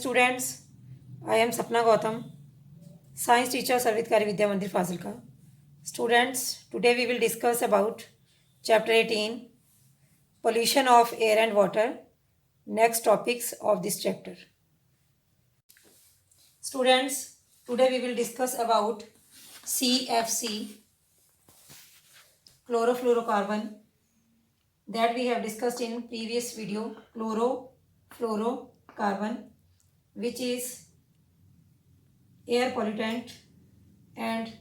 Students, I am Sapna Gautam, Science teacher, Sarvitkari Vidya Mandir Fazilka. Students, today we will discuss about Chapter 18, Pollution of Air and Water, next topics of this chapter. Students, today we will discuss about CFC, chlorofluorocarbon, that we have discussed in previous video, chlorofluorocarbon, which is air pollutant and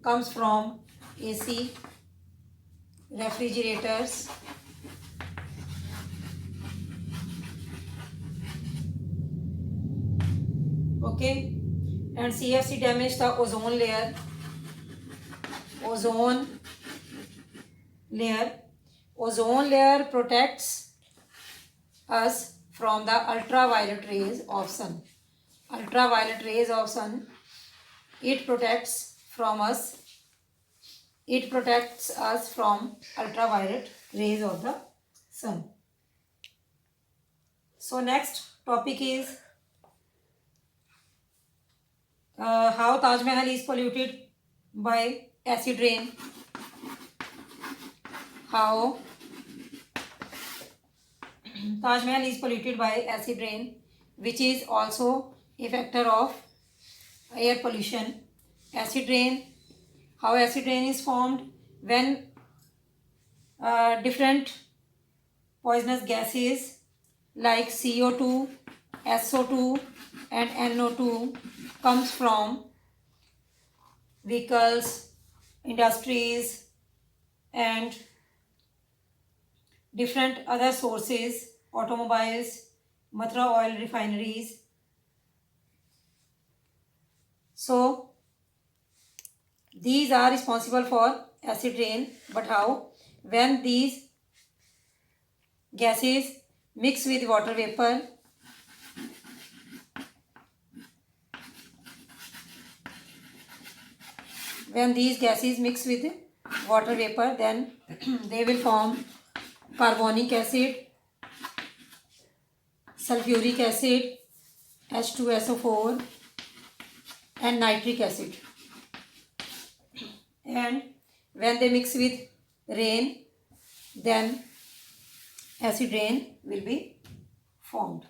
comes from AC, refrigerators, okay, and CFC damage the ozone layer. Ozone layer protects us from the ultraviolet rays of sun. Ultraviolet rays of sun, it protects us from ultraviolet rays of the sun. So next topic is how Taj Mahal is polluted by acid rain. How Taj Mahal is polluted by acid rain, which is also a factor of air pollution. Acid rain, how acid rain is formed when different poisonous gases like CO2, SO2 and NO2 comes from vehicles, industries and different other sources, automobiles, Mathura oil refineries. So these are responsible for acid rain. But how? When these gases mix with water vapor, then they will form carbonic acid, sulfuric acid, H2SO4 and nitric acid. And when they mix with rain, then acid rain will be formed.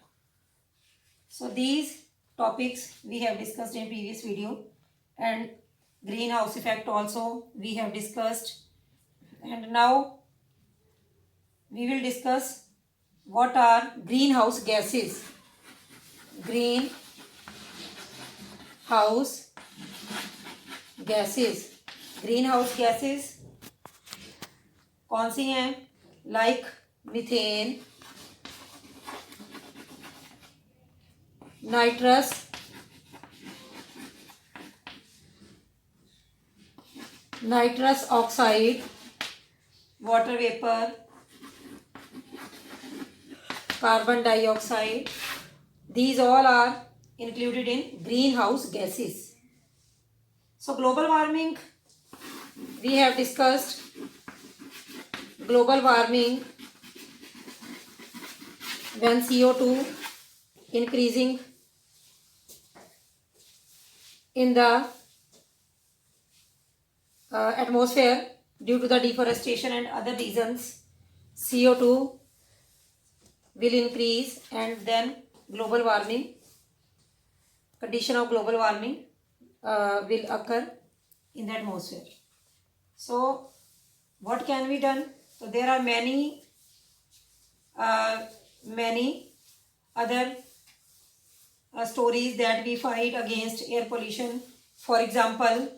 So these topics we have discussed in previous video, and greenhouse effect also we have discussed. And now we will discuss what are greenhouse gases. Greenhouse gases कौन सी हैं? Like methane, nitrous oxide, water vapor, carbon dioxide. These all are included in greenhouse gases. So global warming, we have discussed global warming when CO2 increasing in the atmosphere due to the deforestation and other reasons, CO2 will increase, and then global warming, condition of global warming will occur in the atmosphere. So what can be done? So there are many other stories that we fight against air pollution. For example,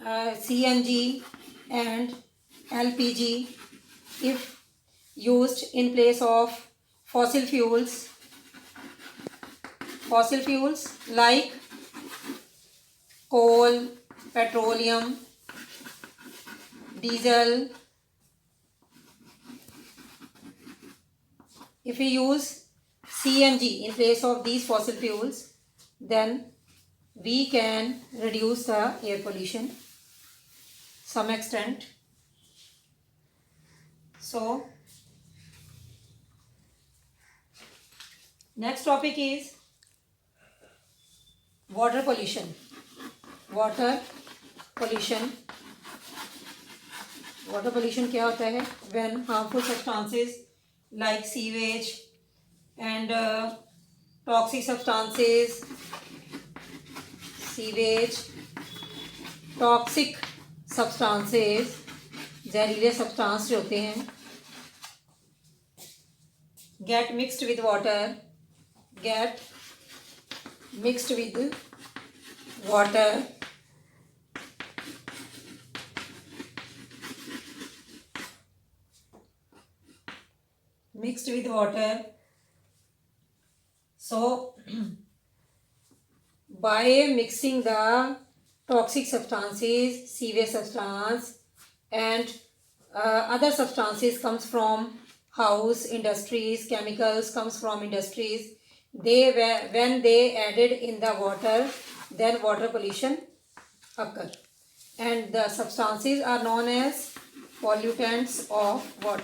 CNG and LPG, if used in place of fossil fuels like coal, petroleum, diesel. If we use CNG in place of these fossil fuels, then we can reduce the air pollution some extent. So Next topic is water pollution. Water pollution. Water pollution क्या होता है? When harmful substances like sewage and toxic substances, sewage, toxic substances, जहरीले substance जो होते हैं, get mixed with water, get mixed with water, mixed with water. So by mixing the toxic substances, sewage substance and other substances comes from house, industries, chemicals comes from industries, when they added in the water, then water pollution occur, and the substances are known as pollutants of water.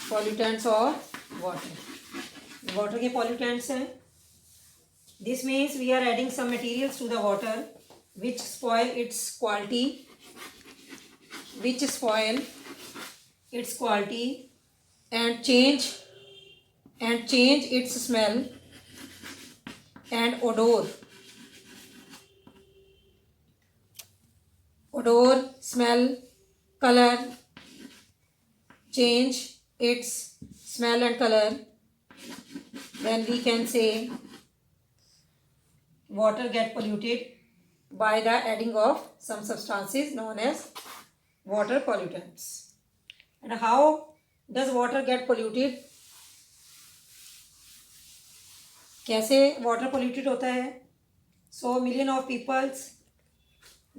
Pollutants of water. Water के pollutants हैं. This means we are adding some materials to the water which spoil its quality, and change its smell and odor, smell, color, change its smell and color. Then we can say water get polluted by the adding of some substances known as water pollutants. And how does water get polluted? कैसे water polluted होता है? So million of peoples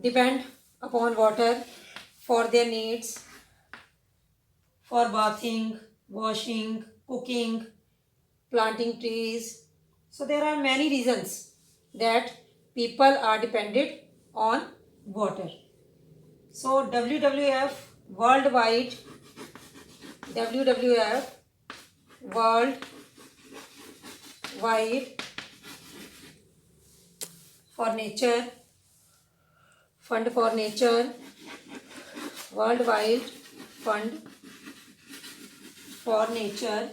depend upon water for their needs, for bathing, washing, cooking, planting trees. So there are many reasons that people are dependent on water. So WWF worldwide for nature, fund for nature, worldwide fund for nature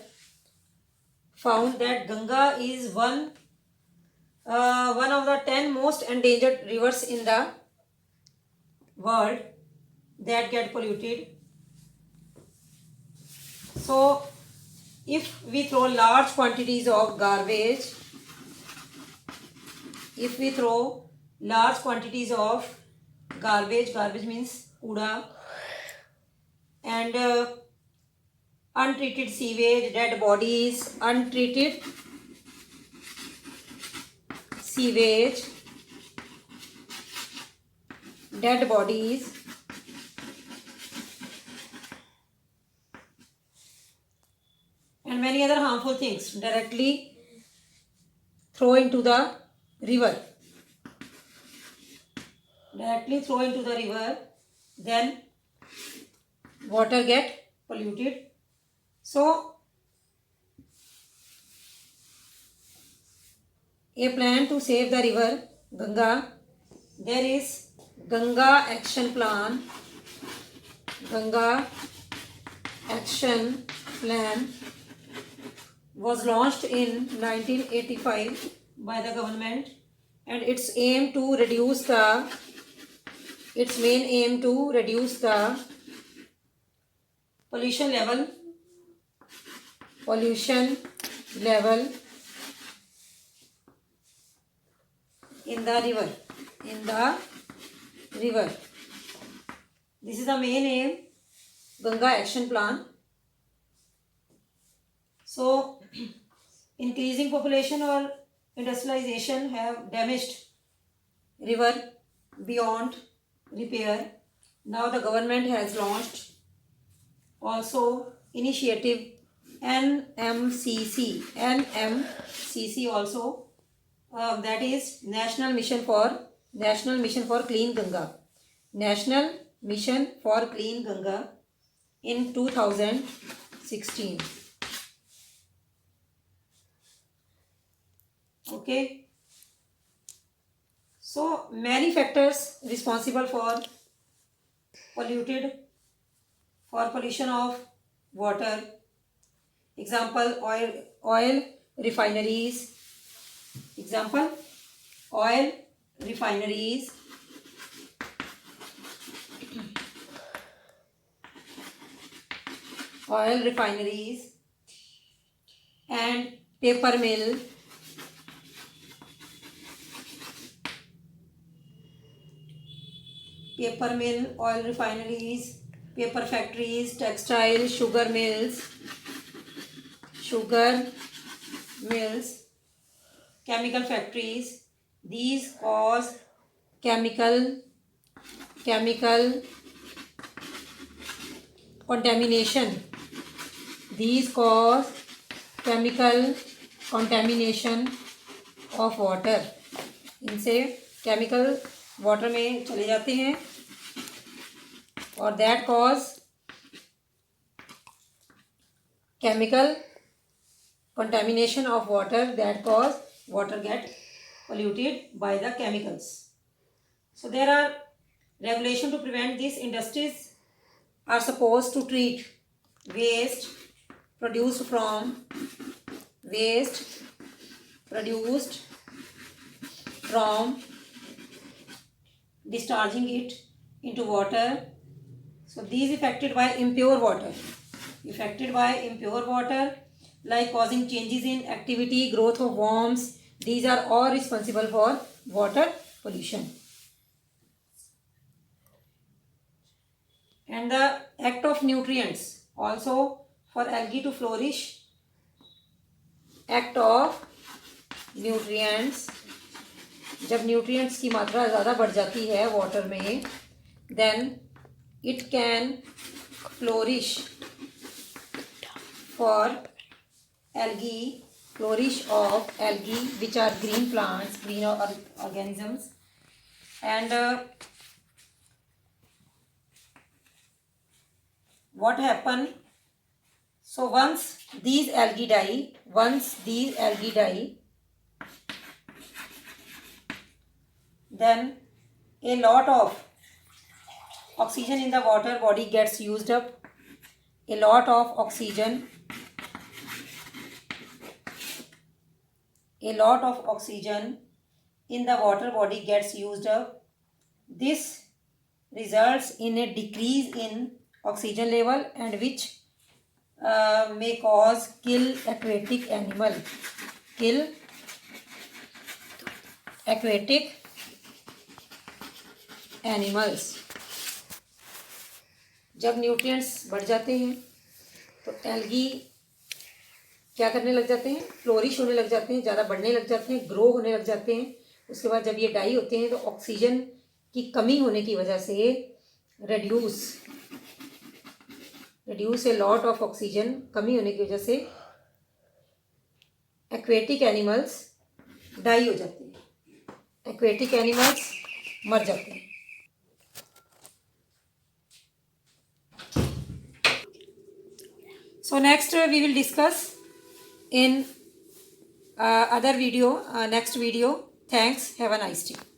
found that Ganga is one of the 10 most endangered rivers in the world that get polluted. So if we throw large quantities of garbage, garbage means kuda, and untreated sewage, dead bodies, untreated sewage, dead bodies, and many other harmful things directly throw into the river. Then water get polluted. So a plan to save the river Ganga. There is Ganga Action Plan. Ganga Action Plan was launched in 1985 by the government, and its main aim to reduce the pollution level in the river. This is the main aim, Ganga Action Plan. So increasing population or industrialization have damaged river beyond repair. Now the government has launched also initiative NMCC also, that is National Mission for Clean Ganga. National Mission for Clean Ganga in 2016. Okay. So many factors responsible for pollution of water. Example, oil refineries. Example, oil refineries. Oil refineries and paper mill. Paper mill, oil refineries, paper factories, textile, sugar mills, chemical factories. These cause chemical contamination. These cause chemical contamination of water. इनसे chemical water में चले जाते हैं और that cause chemical contamination of water, that cause water get polluted by the chemicals. So there are regulations to prevent this. Industries are supposed to treat waste produced from discharging it into water. So these affected by impure water like causing changes in activity, growth of worms, these are all responsible for water pollution. And the act of nutrients also for algae to flourish. Act of nutrients, जब nutrients की मात्रा ज़्यादा बढ़ जाती है water में, then it can flourish for algae, which are green plants, green organisms. And what happen? So once these algae die, then a lot of oxygen in the water body gets used up. A lot of oxygen in the water body gets used up. This results in a decrease in oxygen level and which may cause kill aquatic animals. जब nutrients बढ़ जाते हैं तो algae क्या करने लग जाते हैं, फ्लोरिश होने लग जाते हैं, ज़्यादा बढ़ने लग जाते हैं, ग्रो होने लग जाते हैं. उसके बाद जब ये डाई होते हैं तो ऑक्सीजन की कमी होने की वजह से reduce a lot of oxygen, कमी होने की वजह से एक्वेटिक एनिमल्स डाई हो जाते हैं, एक्वेटिक एनिमल्स मर जाते हैं. So next we will discuss in other video, next video. Thanks. Have a nice day.